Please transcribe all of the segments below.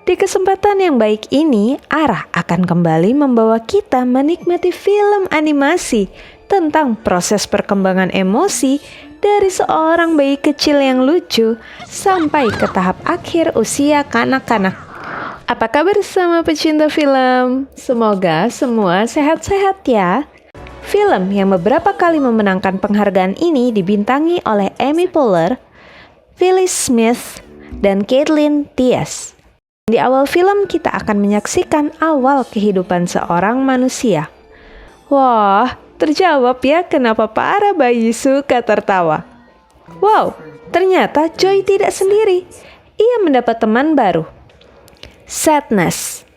Di kesempatan yang baik ini, Arah akan kembali membawa kita menikmati film animasi tentang proses perkembangan emosi dari seorang bayi kecil yang lucu sampai ke tahap akhir usia kanak-kanak. Apa kabar sama pecinta film? Semoga semua sehat-sehat ya. Film yang beberapa kali memenangkan penghargaan ini dibintangi oleh Amy Poehler, Phyllis Smith, dan Caitlin Diaz. Di awal film kita akan menyaksikan awal kehidupan seorang manusia. Wah, terjawab ya kenapa para bayi suka tertawa. Wow, ternyata Joy tidak sendiri. Ia mendapat teman baru. Sadness.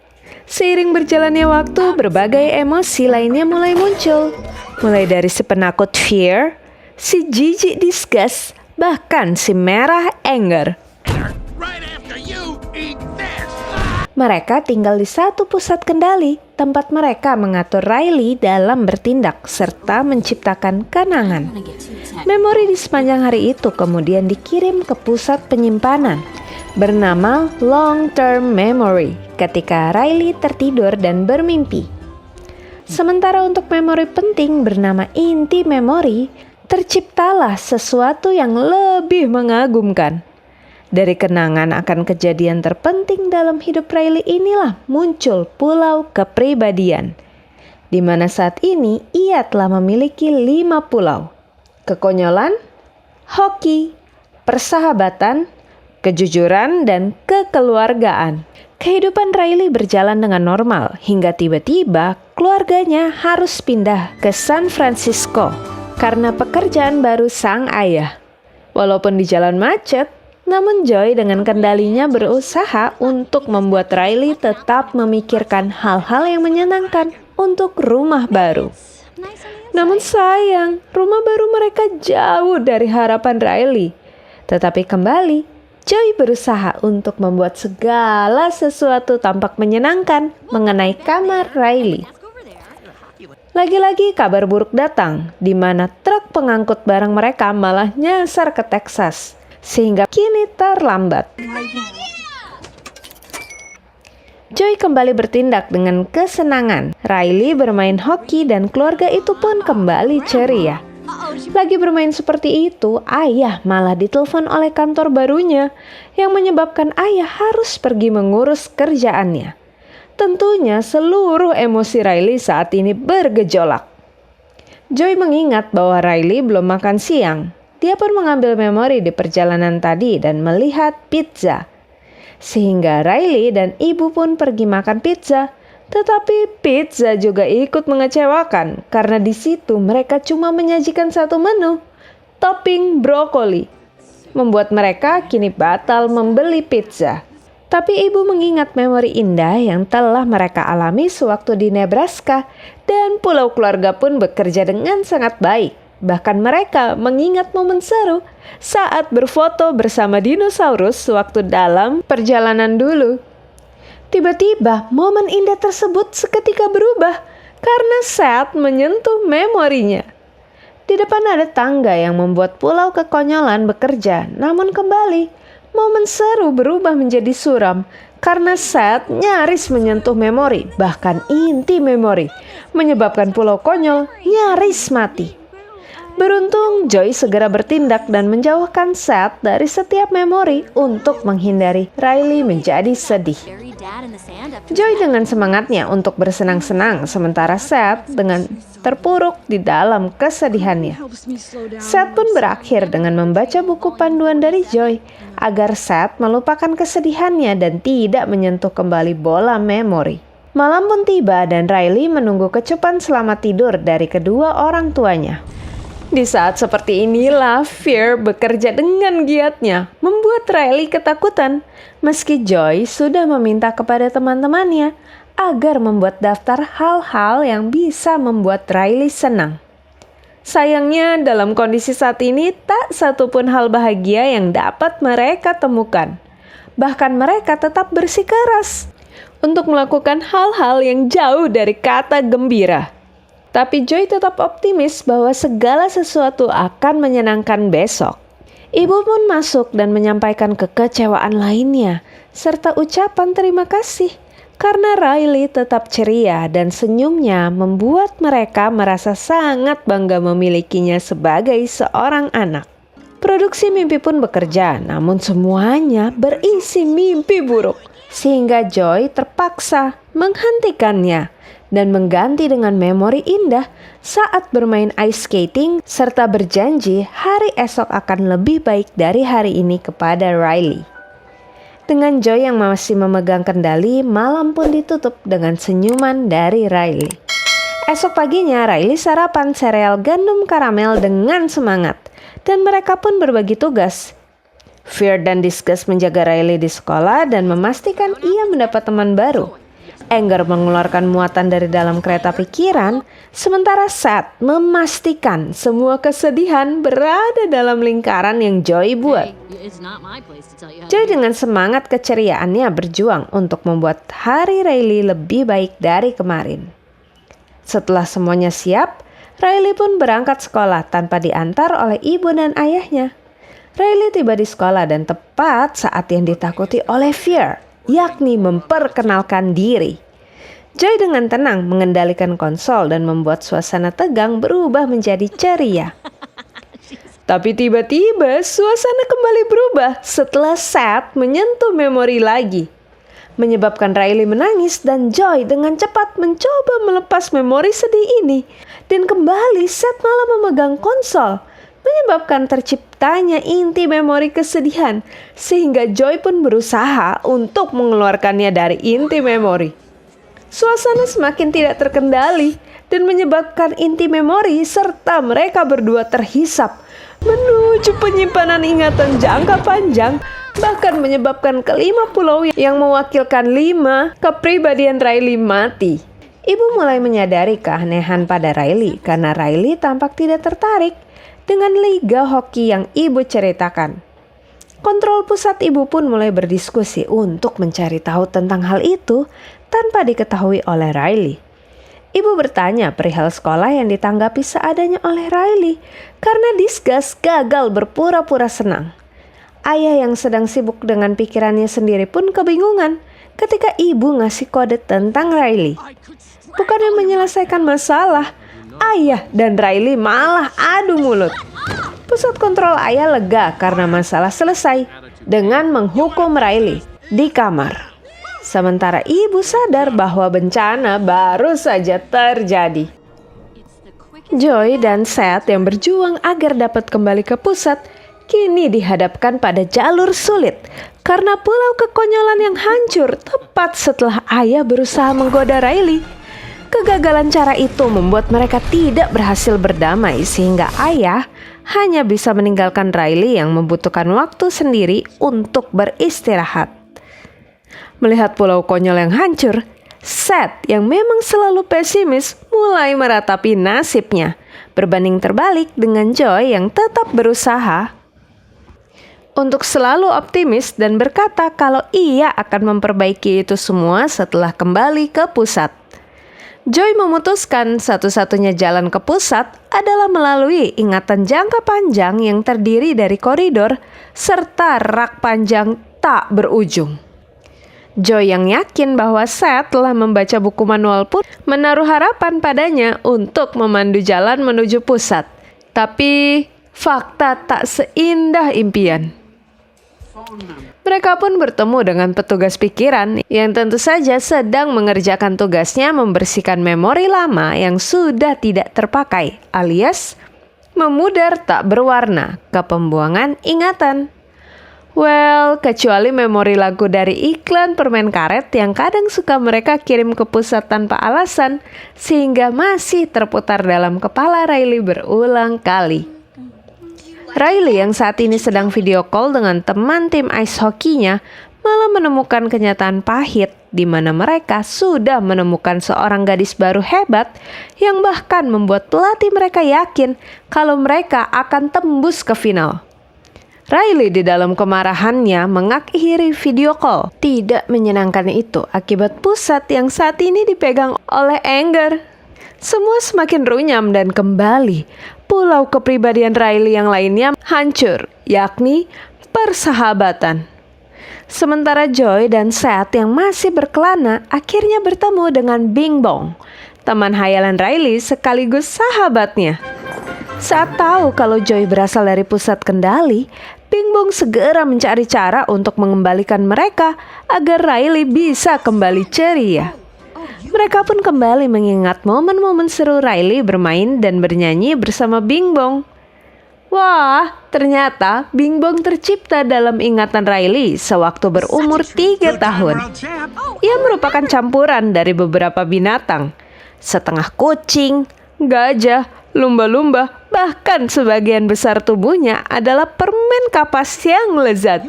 Seiring berjalannya waktu, berbagai emosi lainnya mulai muncul. Mulai dari si penakut fear, si jijik disgust, bahkan si merah anger. Mereka tinggal di satu pusat kendali, tempat mereka mengatur Riley dalam bertindak serta menciptakan kenangan. Memori di sepanjang hari itu kemudian dikirim ke pusat penyimpanan bernama Long Term Memory ketika Riley tertidur dan bermimpi. Sementara untuk memori penting bernama inti memori, terciptalah sesuatu yang lebih mengagumkan. Dari kenangan akan kejadian terpenting dalam hidup Riley inilah muncul pulau kepribadian, di mana saat ini ia telah memiliki 5 pulau. Kekonyolan, hoki, persahabatan, kejujuran, dan kekeluargaan. Kehidupan Riley berjalan dengan normal hingga tiba-tiba keluarganya harus pindah ke San Francisco karena pekerjaan baru sang ayah. Walaupun di jalan macet, namun Joy dengan kendalinya berusaha untuk membuat Riley tetap memikirkan hal-hal yang menyenangkan untuk rumah baru. Namun sayang, rumah baru mereka jauh dari harapan Riley. Tetapi kembali, Joy berusaha untuk membuat segala sesuatu tampak menyenangkan mengenai kamar Riley. Lagi-lagi kabar buruk datang, di mana truk pengangkut barang mereka malah nyasar ke Texas. Sehingga kini terlambat. Joy kembali bertindak dengan kesenangan. Riley bermain hoki dan keluarga itu pun kembali ceria. Lagi bermain seperti itu, ayah malah ditelepon oleh kantor barunya yang menyebabkan ayah harus pergi mengurus kerjaannya. Tentunya seluruh emosi Riley saat ini bergejolak. Joy mengingat bahwa Riley belum makan siang. Dia pun mengambil memori di perjalanan tadi dan melihat pizza. Sehingga Riley dan ibu pun pergi makan pizza. Tetapi pizza juga ikut mengecewakan karena di situ mereka cuma menyajikan satu menu, topping brokoli. Membuat mereka kini batal membeli pizza. Tapi ibu mengingat memori indah yang telah mereka alami sewaktu di Nebraska dan pulau keluarga pun bekerja dengan sangat baik. Bahkan mereka mengingat momen seru saat berfoto bersama dinosaurus sewaktu dalam perjalanan dulu. Tiba-tiba momen indah tersebut seketika berubah karena Seth menyentuh memorinya. Di depan ada tangga yang membuat pulau kekonyolan bekerja, namun kembali momen seru berubah menjadi suram karena Seth nyaris menyentuh memori, bahkan inti memori, menyebabkan pulau konyol nyaris mati. Beruntung, Joy segera bertindak dan menjauhkan Seth dari setiap memori untuk menghindari Riley menjadi sedih. Joy dengan semangatnya untuk bersenang-senang, sementara Seth dengan terpuruk di dalam kesedihannya. Seth pun berakhir dengan membaca buku panduan dari Joy agar Seth melupakan kesedihannya dan tidak menyentuh kembali bola memori. Malam pun tiba dan Riley menunggu kecupan selamat tidur dari kedua orang tuanya. Di saat seperti inilah Fear bekerja dengan giatnya, membuat Riley ketakutan. Meski Joy sudah meminta kepada teman-temannya agar membuat daftar hal-hal yang bisa membuat Riley senang. Sayangnya dalam kondisi saat ini tak satupun hal bahagia yang dapat mereka temukan. Bahkan mereka tetap bersikeras untuk melakukan hal-hal yang jauh dari kata gembira. Tapi Joy tetap optimis bahwa segala sesuatu akan menyenangkan besok. Ibu pun masuk dan menyampaikan kekecewaan lainnya serta ucapan terima kasih. Karena Riley tetap ceria dan senyumnya membuat mereka merasa sangat bangga memilikinya sebagai seorang anak. Produksi mimpi pun bekerja, namun semuanya berisi mimpi buruk. Sehingga Joy terpaksa menghentikannya dan mengganti dengan memori indah saat bermain ice skating serta berjanji hari esok akan lebih baik dari hari ini kepada Riley. Dengan Joy yang masih memegang kendali, malam pun ditutup dengan senyuman dari Riley. Esok paginya, Riley sarapan sereal gandum karamel dengan semangat, dan mereka pun berbagi tugas. Fear dan Disgust menjaga Riley di sekolah dan memastikan ia mendapat teman baru. Anger mengeluarkan muatan dari dalam kereta pikiran, sementara Sad memastikan semua kesedihan berada dalam lingkaran yang Joy buat. Joy dengan semangat keceriaannya berjuang untuk membuat hari Riley lebih baik dari kemarin. Setelah semuanya siap, Riley pun berangkat sekolah tanpa diantar oleh ibu dan ayahnya. Riley tiba di sekolah dan tepat saat yang ditakuti oleh Fear, yakni memperkenalkan diri. Joy dengan tenang mengendalikan konsol dan membuat suasana tegang berubah menjadi ceria. Tapi tiba-tiba suasana kembali berubah setelah Sad menyentuh memori lagi, menyebabkan Riley menangis dan Joy dengan cepat mencoba melepas memori sedih ini. Dan kembali Sad malah memegang konsol, menyebabkan terciptanya inti memori kesedihan, sehingga Joy pun berusaha untuk mengeluarkannya dari inti memori. Suasana semakin tidak terkendali dan menyebabkan inti memori serta mereka berdua terhisap menuju penyimpanan ingatan jangka panjang, bahkan menyebabkan kelima pulau yang mewakilkan 5 kepribadian Riley mati. Ibu mulai menyadari keanehan pada Riley karena Riley tampak tidak tertarik dengan liga hoki yang ibu ceritakan. Kontrol pusat ibu pun mulai berdiskusi untuk mencari tahu tentang hal itu tanpa diketahui oleh Riley. Ibu bertanya perihal sekolah yang ditanggapi seadanya oleh Riley karena Disgust gagal berpura-pura senang. Ayah yang sedang sibuk dengan pikirannya sendiri pun kebingungan ketika ibu ngasih kode tentang Riley. Bukannya menyelesaikan masalah, ayah dan Riley malah adu mulut. Pusat kontrol ayah lega karena masalah selesai dengan menghukum Riley di kamar. Sementara ibu sadar bahwa bencana baru saja terjadi. Joy dan Sad yang berjuang agar dapat kembali ke pusat kini dihadapkan pada jalur sulit karena pulau kekonyolan yang hancur tepat setelah ayah berusaha menggoda Riley. Kegagalan cara itu membuat mereka tidak berhasil berdamai sehingga ayah hanya bisa meninggalkan Riley yang membutuhkan waktu sendiri untuk beristirahat. Melihat pulau konyol yang hancur, Sad yang memang selalu pesimis mulai meratapi nasibnya, berbanding terbalik dengan Joy yang tetap berusaha untuk selalu optimis dan berkata kalau ia akan memperbaiki itu semua setelah kembali ke pusat. Joy memutuskan satu-satunya jalan ke pusat adalah melalui ingatan jangka panjang yang terdiri dari koridor serta rak panjang tak berujung. Joy yang yakin bahwa Sad telah membaca buku manual pun menaruh harapan padanya untuk memandu jalan menuju pusat. Tapi fakta tak seindah impian. Mereka pun bertemu dengan petugas pikiran yang tentu saja sedang mengerjakan tugasnya membersihkan memori lama yang sudah tidak terpakai, alias memudar tak berwarna ke pembuangan ingatan. Well, kecuali memori lagu dari iklan permen karet yang kadang suka mereka kirim ke pusat tanpa alasan, sehingga masih terputar dalam kepala Riley berulang kali. Riley yang saat ini sedang video call dengan teman tim ice hokinya malah menemukan kenyataan pahit di mana mereka sudah menemukan seorang gadis baru hebat yang bahkan membuat pelatih mereka yakin kalau mereka akan tembus ke final. Riley di dalam kemarahannya mengakhiri video call. Tidak menyenangkan itu akibat pusat yang saat ini dipegang oleh Anger. Semua semakin runyam dan kembali pulau kepribadian Riley yang lainnya hancur, yakni persahabatan. Sementara Joy dan Seth yang masih berkelana akhirnya bertemu dengan Bing Bong, teman hayalan Riley sekaligus sahabatnya. Saat tahu kalau Joy berasal dari pusat kendali, Bing Bong segera mencari cara untuk mengembalikan mereka agar Riley bisa kembali ceria. Mereka pun kembali mengingat momen-momen seru Riley bermain dan bernyanyi bersama Bing Bong. Wah, ternyata Bing Bong tercipta dalam ingatan Riley sewaktu berumur 3 tahun. Ia merupakan campuran dari beberapa binatang, setengah kucing, gajah, lumba-lumba, bahkan sebagian besar tubuhnya adalah permen kapas yang lezat.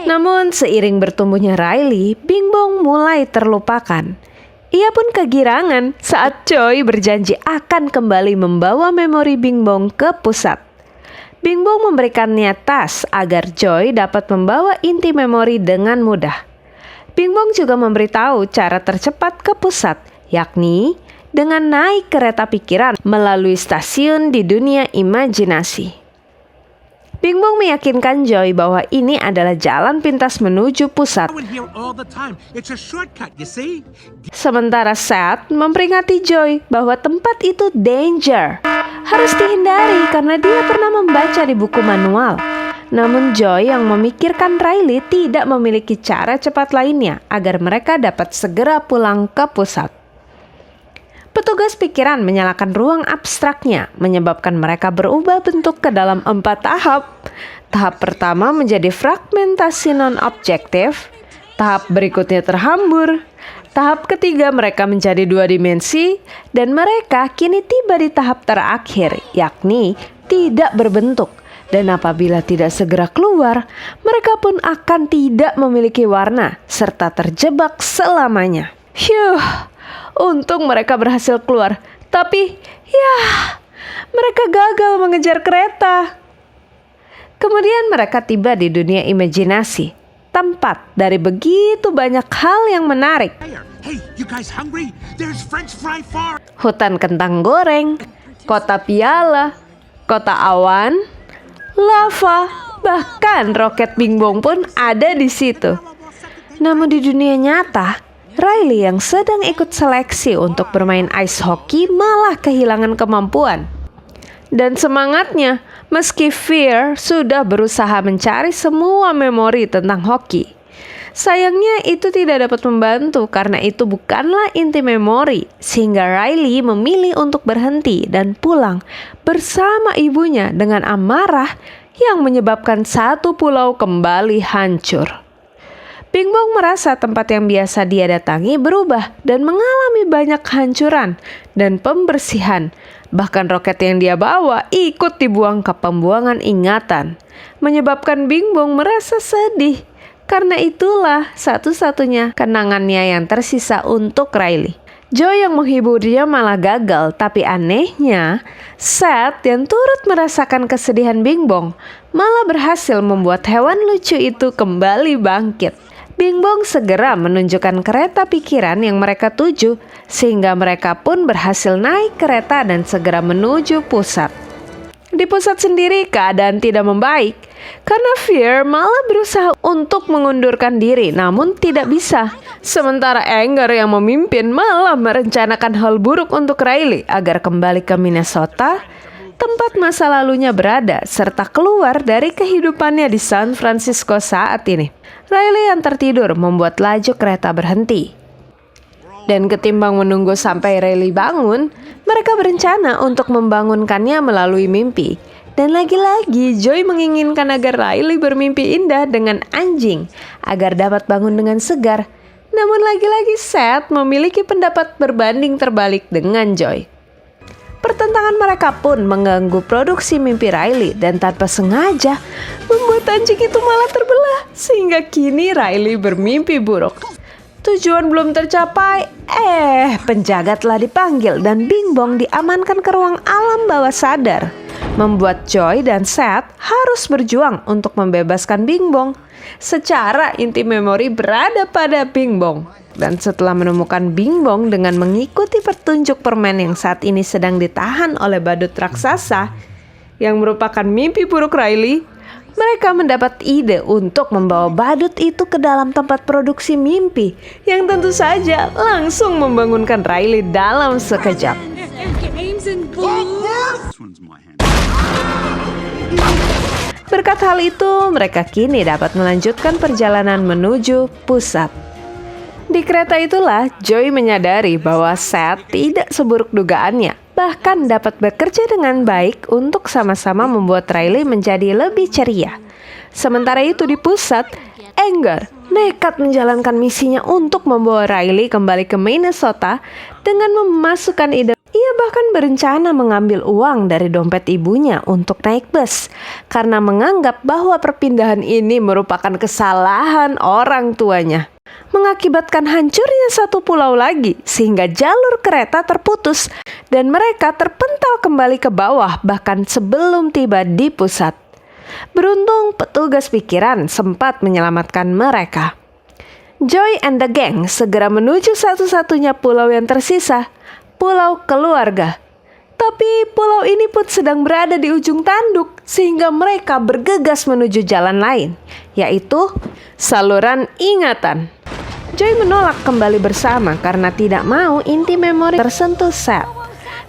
Namun seiring bertumbuhnya Riley, Bing Bong mulai terlupakan. Ia pun kegirangan saat Joy berjanji akan kembali membawa memori Bing Bong ke pusat. Bing Bong memberikannya tas agar Joy dapat membawa inti memori dengan mudah. Bing Bong juga memberitahu cara tercepat ke pusat, yakni dengan naik kereta pikiran melalui stasiun di dunia imajinasi. Bing Bong meyakinkan Joy bahwa ini adalah jalan pintas menuju pusat. Sementara Seth memperingati Joy bahwa tempat itu danger, harus dihindari karena dia pernah membaca di buku manual. Namun Joy yang memikirkan Riley tidak memiliki cara cepat lainnya agar mereka dapat segera pulang ke pusat. Petugas pikiran menyalakan ruang abstraknya, menyebabkan mereka berubah bentuk ke dalam 4 tahap. Tahap pertama menjadi fragmentasi non-objektif, tahap berikutnya terhambur, tahap ketiga mereka menjadi 2 dimensi, dan mereka kini tiba di tahap terakhir, yakni tidak berbentuk. Dan apabila tidak segera keluar, mereka pun akan tidak memiliki warna, serta terjebak selamanya. Untung mereka berhasil keluar, tapi mereka gagal mengejar kereta. Kemudian mereka tiba di dunia imajinasi, tempat dari begitu banyak hal yang menarik. Hutan kentang goreng, kota piala, kota awan, lava, bahkan roket Bing Bong pun ada di situ. Namun di dunia nyata, Riley yang sedang ikut seleksi untuk bermain ice hockey malah kehilangan kemampuan. Dan semangatnya, meski Fear sudah berusaha mencari semua memori tentang hoki. Sayangnya itu tidak dapat membantu karena itu bukanlah inti memori, sehingga Riley memilih untuk berhenti dan pulang bersama ibunya dengan amarah yang menyebabkan satu pulau kembali hancur. Bing Bong merasa tempat yang biasa dia datangi berubah dan mengalami banyak kehancuran dan pembersihan. Bahkan roket yang dia bawa ikut dibuang ke pembuangan ingatan, menyebabkan Bing Bong merasa sedih. Karena itulah satu-satunya kenangannya yang tersisa untuk Riley. Joy yang menghibur dia malah gagal, tapi anehnya Seth yang turut merasakan kesedihan Bing Bong malah berhasil membuat hewan lucu itu kembali bangkit. Bing Bong segera menunjukkan kereta pikiran yang mereka tuju, sehingga mereka pun berhasil naik kereta dan segera menuju pusat. Di pusat sendiri keadaan tidak membaik, karena Fear malah berusaha untuk mengundurkan diri, namun tidak bisa. Sementara Anger yang memimpin malah merencanakan hal buruk untuk Riley agar kembali ke Minnesota, tempat masa lalunya berada, serta keluar dari kehidupannya di San Francisco saat ini. Riley yang tertidur membuat laju kereta berhenti. Dan ketimbang menunggu sampai Riley bangun, mereka berencana untuk membangunkannya melalui mimpi. Dan lagi-lagi Joy menginginkan agar Riley bermimpi indah dengan anjing, agar dapat bangun dengan segar. Namun lagi-lagi Seth memiliki pendapat berbanding terbalik dengan Joy. Pertentangan mereka pun mengganggu produksi mimpi Riley dan tanpa sengaja membuat anjing itu malah terbelah, sehingga kini Riley bermimpi buruk. Tujuan belum tercapai, penjaga telah dipanggil dan Bing Bong diamankan ke ruang alam bawah sadar, membuat Joy dan Seth harus berjuang untuk membebaskan Bing Bong. Secara inti memori berada pada Bing Bong. Dan setelah menemukan Bing Bong dengan mengikuti petunjuk permen yang saat ini sedang ditahan oleh badut raksasa yang merupakan mimpi buruk Riley, Mereka mendapat ide untuk membawa badut itu ke dalam tempat produksi mimpi, yang tentu saja langsung membangunkan Riley dalam sekejap. Berkat hal itu, mereka kini dapat melanjutkan perjalanan menuju pusat. Di kereta itulah Joy menyadari bahwa Seth tidak seburuk dugaannya, bahkan dapat bekerja dengan baik untuk sama-sama membuat Riley menjadi lebih ceria. Sementara itu di pusat, Anger nekat menjalankan misinya untuk membawa Riley kembali ke Minnesota dengan memasukkan ide. Ia bahkan berencana mengambil uang dari dompet ibunya untuk naik bus, karena menganggap bahwa perpindahan ini merupakan kesalahan orang tuanya, mengakibatkan hancurnya satu pulau lagi sehingga jalur kereta terputus dan mereka terpental kembali ke bawah bahkan sebelum tiba di pusat. Beruntung petugas pikiran sempat menyelamatkan mereka. Joy and the gang segera menuju satu-satunya pulau yang tersisa, Pulau Keluarga. Tapi pulau ini pun sedang berada di ujung tanduk sehingga mereka bergegas menuju jalan lain, yaitu saluran ingatan. Joy menolak kembali bersama karena tidak mau inti memori tersentuh Seth.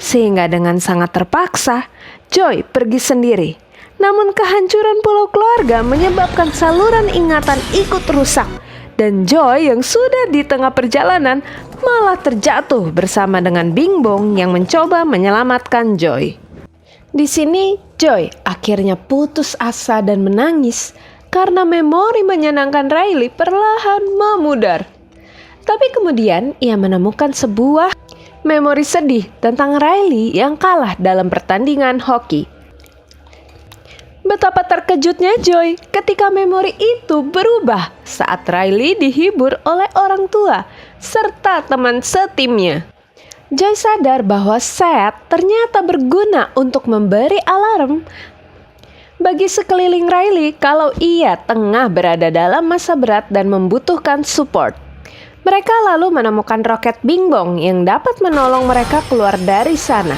Sehingga dengan sangat terpaksa, Joy pergi sendiri. Namun kehancuran Pulau Keluarga menyebabkan saluran ingatan ikut rusak. Dan Joy yang sudah di tengah perjalanan malah terjatuh bersama dengan Bing Bong yang mencoba menyelamatkan Joy. Di sini Joy akhirnya putus asa dan menangis karena memori menyenangkan Riley perlahan memudar. Tapi kemudian ia menemukan sebuah memori sedih tentang Riley yang kalah dalam pertandingan hoki. Betapa terkejutnya Joy ketika memori itu berubah saat Riley dihibur oleh orang tua serta teman setimnya. Joy sadar bahwa Seth ternyata berguna untuk memberi alarm bagi sekeliling Riley kalau ia tengah berada dalam masa berat dan membutuhkan support. Mereka lalu menemukan roket Bing Bong yang dapat menolong mereka keluar dari sana.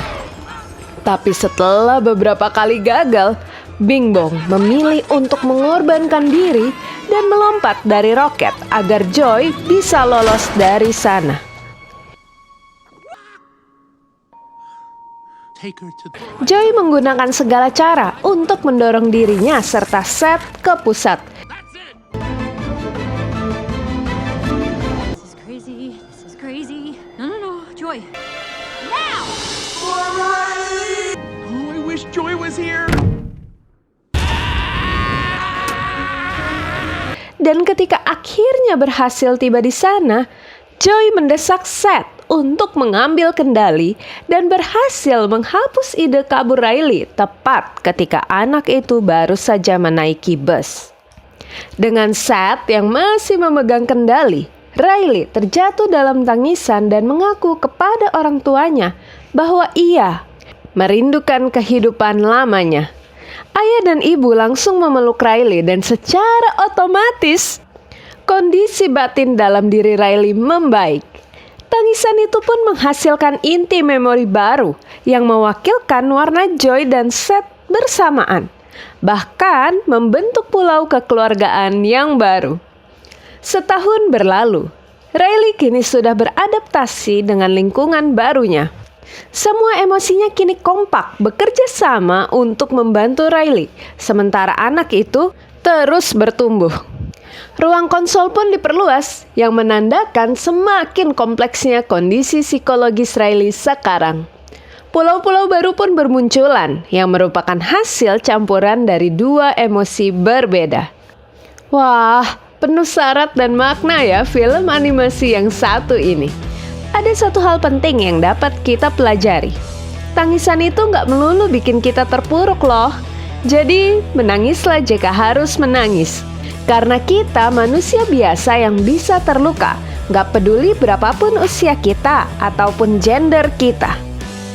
Tapi setelah beberapa kali gagal, Bing Bong memilih untuk mengorbankan diri dan melompat dari roket agar Joy bisa lolos dari sana. Joy menggunakan segala cara untuk mendorong dirinya serta Seth ke pusat. This is crazy. No, Joy. Now! Oh, I wish Joy was here. Dan ketika akhirnya berhasil tiba di sana, Joy mendesak Seth untuk mengambil kendali dan berhasil menghapus ide kabur Riley tepat ketika anak itu baru saja menaiki bus. Dengan Seth yang masih memegang kendali, Riley terjatuh dalam tangisan dan mengaku kepada orang tuanya bahwa ia merindukan kehidupan lamanya. Ayah dan ibu langsung memeluk Riley dan secara otomatis kondisi batin dalam diri Riley membaik. Tangisan itu pun menghasilkan inti memori baru yang mewakilkan warna Joy dan Seth bersamaan, bahkan membentuk pulau kekeluargaan yang baru. Setahun berlalu, Riley kini sudah beradaptasi dengan lingkungan barunya. Semua emosinya kini kompak bekerja sama untuk membantu Riley, sementara anak itu terus bertumbuh. Ruang konsol pun diperluas, yang menandakan semakin kompleksnya kondisi psikologis Riley sekarang. Pulau-pulau baru pun bermunculan, yang merupakan hasil campuran dari dua emosi berbeda. Wah, penuh syarat dan makna ya film animasi yang satu ini. Ada satu hal penting yang dapat kita pelajari. Tangisan itu nggak melulu bikin kita terpuruk loh. Jadi, menangislah jika harus menangis. Karena kita manusia biasa yang bisa terluka, nggak peduli berapapun usia kita ataupun gender kita.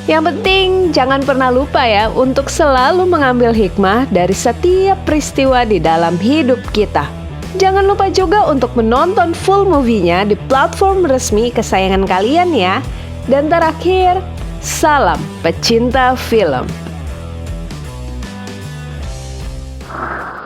Yang penting, jangan pernah lupa ya untuk selalu mengambil hikmah dari setiap peristiwa di dalam hidup kita. Jangan lupa juga untuk menonton full movie-nya di platform resmi kesayangan kalian ya. Dan terakhir, salam pecinta film.